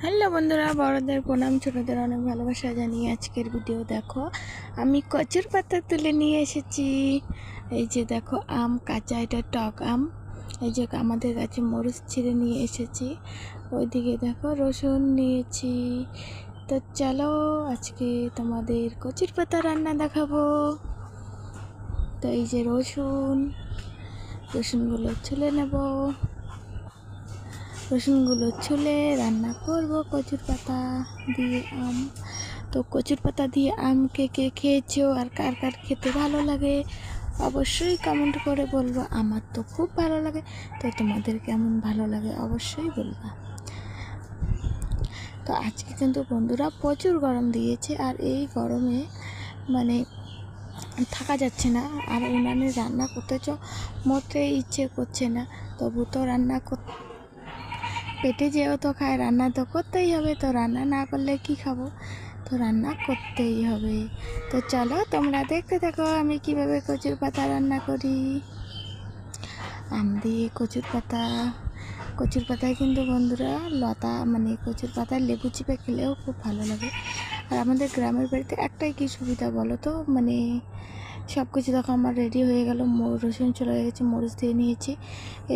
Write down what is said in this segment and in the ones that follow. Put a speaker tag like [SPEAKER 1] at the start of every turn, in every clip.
[SPEAKER 1] Hello বন্ধুরা, বড়দের প্রণাম, ছোটদের অনেক ভালোবাসা জানিয়ে আজকের ভিডিও দেখো। আমি কচুর পাতা তুলে নিয়ে এসেছি। এই যে দেখো আম কাঁচা, এটা টক আম। এই যে আমাদের কাছে মরিচ ছিঁড়ে নিয়ে এসেছি। ওইদিকে দেখো রসুন নিয়েছি। তো চলো আজকে তোমাদের কচুর পাতা রান্না দেখাবো। তো এই যে রসুনগুলো ছুলে নেব। রসুনগুলো ছুলে রান্না করব কচুর পাতা দিয়ে আম। তো কচুর পাতা দিয়ে আম কে কে খেয়েছো আর কার কার খেতে ভালো লাগে অবশ্যই কমেন্ট করে বলবো। আমার তো খুব ভালো লাগে, তো তোমাদের কেমন ভালো লাগে অবশ্যই বলবা। তো আজকে কিন্তু বন্ধুরা প্রচুর গরম দিয়েছে, আর এই গরমে মানে থাকা যাচ্ছে না, আর উনানে রান্না করতে মোটেই ইচ্ছে করছে না। তবু তো রান্না পেটে যেও তো খায়, রান্না তো করতেই হবে। তো রান্না না করলে কি খাবো, তো রান্না করতেই হবে। তো চলো তোমরা দেখতে থাকো আমি কিভাবে কচুর পাতা রান্না করি। আম দিয়ে কচুর পাতায় কিন্তু বন্ধুরা লতা, মানে কচুর পাতায় লেবু চিপে খেলেও খুব ভালো লাগে। আর আমাদের গ্রামের বাড়িতে একটাই কি সুবিধা বলো তো, মানে সব কিছু দেখো আমার রেডি হয়ে গেল। রসুন চলে গেছে, মরিচ দিয়ে নিয়েছি,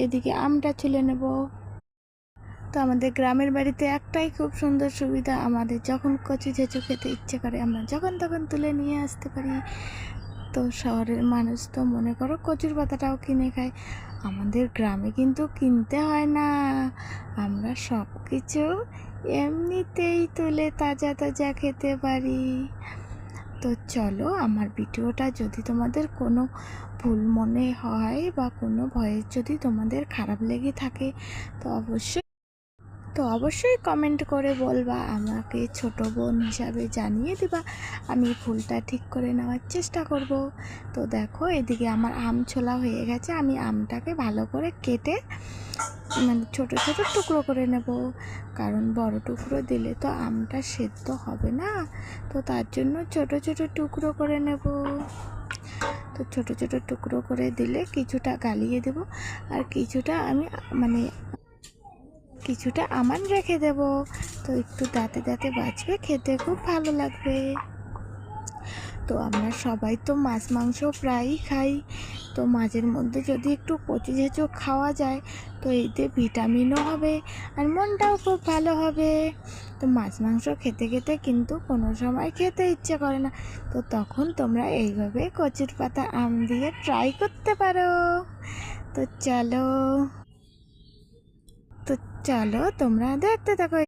[SPEAKER 1] এদিকে আমটা ছুলে নেব। তো আমাদের গ্রামের বাড়িতে একটাই খুব সুন্দর সুবিধা, আমাদের যখন কচু ঝেঁচু খেতে ইচ্ছে করে আমরা যখন তখন তুলে নিয়ে আসতে পারি। তো শহরের মানুষ তো মনে করো কচুর পাতাটাও কিনে খায়, আমাদের গ্রামে কিন্তু কিনতে হয় না, আমরা সব কিছু এমনিতেই তুলে তাজা তাজা খেতে পারি। তো চলো, আমার ভিডিওটা যদি তোমাদের কোনো ভুল মনে হয় বা কোনো ভয়েস যদি তোমাদের খারাপ লেগে থাকে তো অবশ্যই কমেন্ট করে বলবা, আমাকে ছোট বোন হিসাবে জানিয়ে দিবা, আমি ভুলটা ঠিক করে নেওয়ার চেষ্টা করব। তো দেখো এদিকে আমার আম ছোলা হয়ে গেছে, আমি আমটাকে ভালো করে কেটে মানে ছোট ছোট টুকরো করে নেব, কারণ বড় টুকরো দিলে তো আমটা সেদ্ধ হবে না। তো তার জন্য ছোট ছোট টুকরো করে নেব। তো ছোট ছোট টুকরো করে দিলে কিছুটা গালিয়ে দেব, আর কিছুটা আমান রেখে দেব। তো একটু দাঁতে দাঁতে বাজবে, খেতে খুব ভালো লাগবে। তো আমরা সবাই তো মাছ মাংস প্রায়ই খাই, তো মাঝের মধ্যে যদি একটু কচু ঝেঁচো খাওয়া যায় তো এতে ভিটামিনও হবে আর মনটাও খুব ভালো হবে। তো মাছ মাংস খেতে খেতে কিন্তু কোনো সময় খেতে ইচ্ছে করে না, তো তখন তোমরা এইভাবে কচুর পাতা আম দিয়ে ট্রাই করতে পারো। তো চলো তো চলো তোমরা দেখতে থাকো।